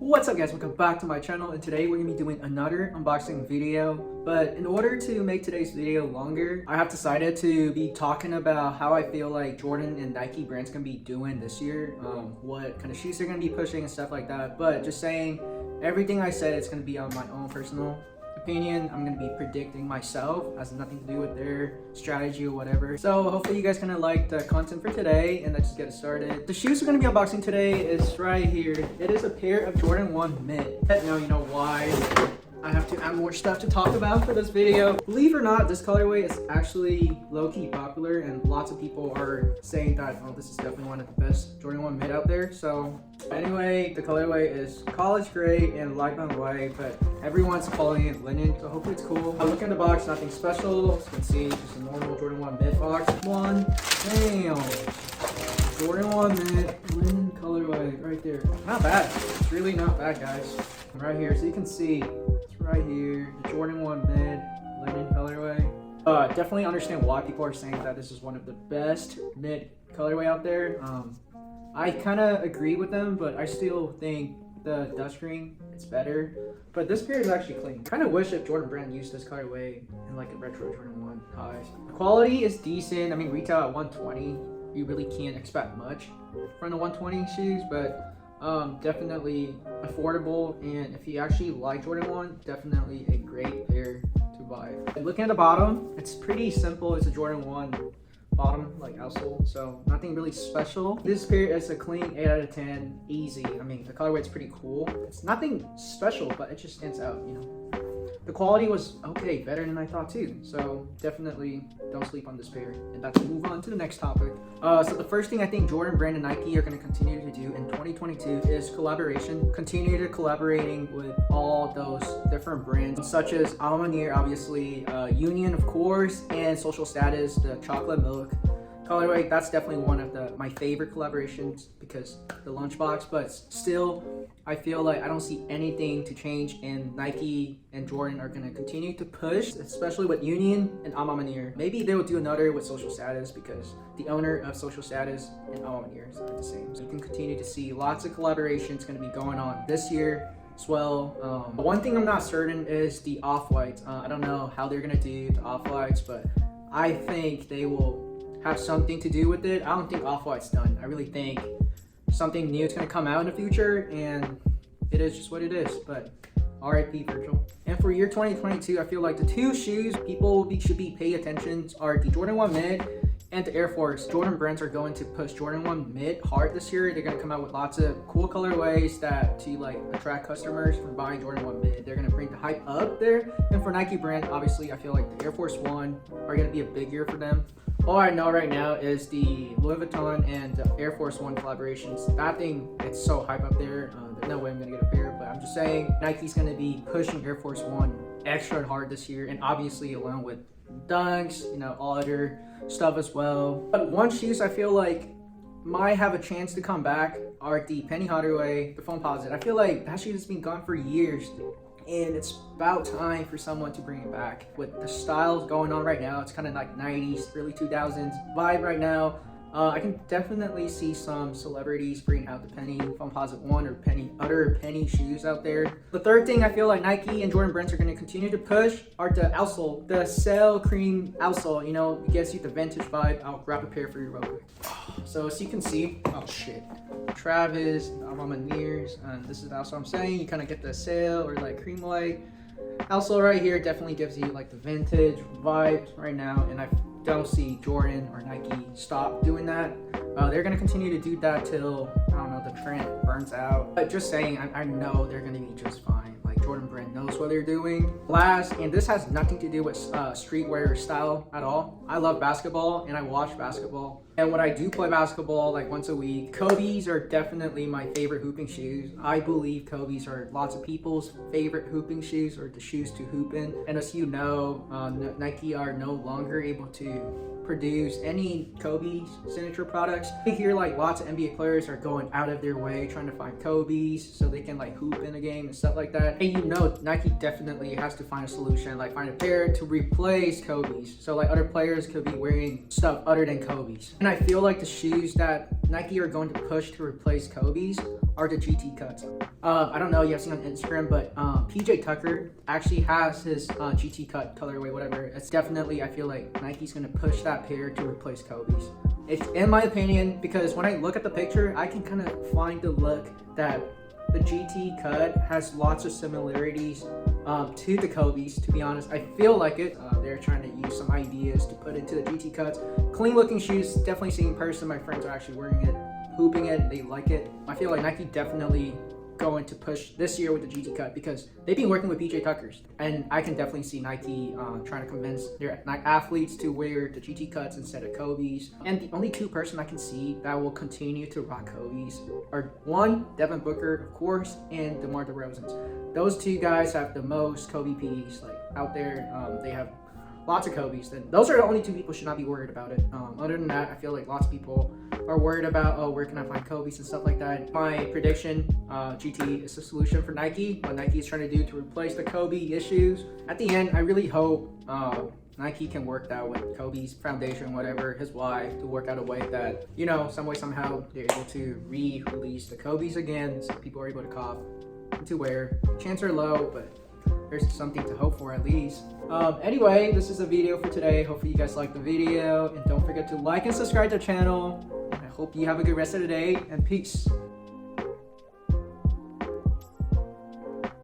What's up guys, welcome back to my channel, and today we're going to be doing another unboxing video. But in order to make today's video longer, I have decided to be talking about how I feel like Jordan and Nike brands can be doing this year, what kind of shoes they're going to be pushing and stuff like that. But just saying, everything I said is going to be on my own personal opinion. I'm going to be predicting myself, has nothing to do with their strategy or whatever. So hopefully you guys kind of like the content for today, and let's just get started. The shoes we're going to be unboxing today is right here. It is a pair of Jordan 1 Mid. Now you know why I have to add more stuff to talk about for this video. Believe it or not, this colorway is actually low-key popular, and lots of people are saying that, oh, this is definitely one of the best Jordan 1 Mid out there. So anyway, the colorway is college gray and light brown white, but everyone's calling it linen, so hopefully it's cool. I look in the box, nothing special. As you can see, just a normal Jordan 1 Mid box. Damn. Jordan 1 Mid linen colorway right there. Not bad. It's really not bad, guys. Right here, so you can see it's right here, the Jordan 1 Mid linen colorway. Definitely understand why people are saying that this is one of the best mid colorway out there. I kind of agree with them, but I still think the dust green it's better. But this pair is actually clean. Kind of wish if Jordan Brand used this colorway in like a retro Jordan 1 highs. The quality is decent. I mean, retail at 120. You really can't expect much from the 120 shoes, but definitely affordable. And if you actually like Jordan 1, definitely a great pair to buy. And looking at the bottom, it's pretty simple. It's a Jordan 1 bottom, like outsole, so nothing really special. This pair is a clean 8 out of 10, easy. I mean, the colorway is pretty cool. It's nothing special, but it just stands out, you know. The quality was okay, better than I thought too. So definitely don't sleep on this pair. And let's move on to the next topic. So the first thing I think Jordan Brand and Nike are going to continue to do in 2022 is collaboration. Continue to collaborating with all those different brands, such as Alma Maniére, obviously, Union, of course, and Social Status, the chocolate milk colorway. That's definitely one of my favorite collaborations because the lunchbox, but still I feel like I don't see anything to change, and Nike and Jordan are going to continue to push, especially with Union and Alma Maniére. Maybe they will do another with Social Status because the owner of Social Status and Alma Maniére is the same. So you can continue to see lots of collaborations going to be going on this year as well. One thing I'm not certain is the off-whites. I don't know how they're going to do the off-whites, but I think they will have something to do with it. I don't think Off-White's done. I really think something new is going to come out in the future, and it is just what it is. But RIP Virgil. And for year 2022, I feel like the two shoes people should be paying attention are the Jordan 1 Mid and the Air Force. Jordan brands are going to push Jordan 1 Mid hard this year. They're going to come out with lots of cool colorways that to like attract customers from buying Jordan 1 Mid. They're going to bring the hype up there. And for Nike brand, obviously, I feel like the Air Force 1 are going to be a big year for them. All I know right now is the Louis Vuitton and the Air Force 1 collaborations. That thing, it's so hype up there. There's no way I'm going to get a pair, but I'm just saying Nike's going to be pushing Air Force 1 extra hard this year, and obviously along with Dunks, you know, all other stuff as well. But one shoes I feel like might have a chance to come back are the Penny Hardaway, the Foamposite. I feel like that shoe has been gone for years, and it's about time for someone to bring it back. With the styles going on right now, it's kind of like 90s, early 2000s vibe right now. I can definitely see some celebrities bring out the Penny Foamposite 1 or other Penny shoes out there. The third thing I feel like Nike and Jordan brands are going to continue to push are the outsole, the Sail Cream outsole. You know, it gives you the vintage vibe. I'll grab a pair for you real quick. So as you can see, oh shit, Travis, Alma Maniére's, this is the outsole I'm saying. You kind of get the Sail or like cream white outsole right here. Definitely gives you like the vintage vibe right now, and I don't see Jordan or Nike stop doing that. They're going to continue to do that till, I don't know, the trend burns out. But just saying, I know they're going to be just fine. Like Jordan Brand knows what they're doing. Last, and this has nothing to do with streetwear style at all. I love basketball and I watch basketball. And when I do play basketball like once a week, Kobe's are definitely my favorite hooping shoes. I believe Kobe's are lots of people's favorite hooping shoes, or the shoes to hoop in. And as you know, Nike are no longer able to produce any Kobe signature products. I hear like lots of NBA players are going out of their way trying to find Kobe's so they can like hoop in a game and stuff like that. And you know, Nike definitely has to find a solution, like find a pair to replace Kobe's. So like other players could be wearing stuff other than Kobe's. And And I feel like the shoes that Nike are going to push to replace Kobe's are the GT cuts. I don't know, you have seen on Instagram, but PJ Tucker actually has his GT cut colorway, whatever. It's definitely, I feel like Nike's gonna push that pair to replace Kobe's. It's in my opinion, because when I look at the picture, I can kind of find the look that the GT cut has lots of similarities to the Kobe's. To be honest, I feel like it. They're trying to use some ideas to put into the GT cuts. Clean looking shoes, definitely seen in person. My friends are actually wearing it, hooping it, they like it. I feel like Nike definitely going to push this year with the GT cut because they've been working with PJ Tuckers, and I can definitely see Nike trying to convince their athletes to wear the GT cuts instead of Kobe's. And the only two person I can see that will continue to rock Kobe's are one, Devin Booker, of course, and DeMar DeRozan. Those two guys have the most Kobe P's like out there. They have lots of Kobe's. Then those are the only two people should not be worried about it. Other than that, I feel like lots of people are worried about, oh, where can I find Kobe's and stuff like that. My prediction, GT is the solution for Nike. What Nike is trying to do to replace the Kobe issues. At the end, I really hope Nike can work that with Kobe's foundation, whatever, his wife, to work out a way that, you know, some way, somehow, they're able to re-release the Kobe's again, so people are able to cop and to wear. Chances are low, but there's something to hope for at least. Anyway, this is the video for today. Hopefully you guys liked the video, and don't forget to like and subscribe to the channel. I hope you have a good rest of the day, and peace.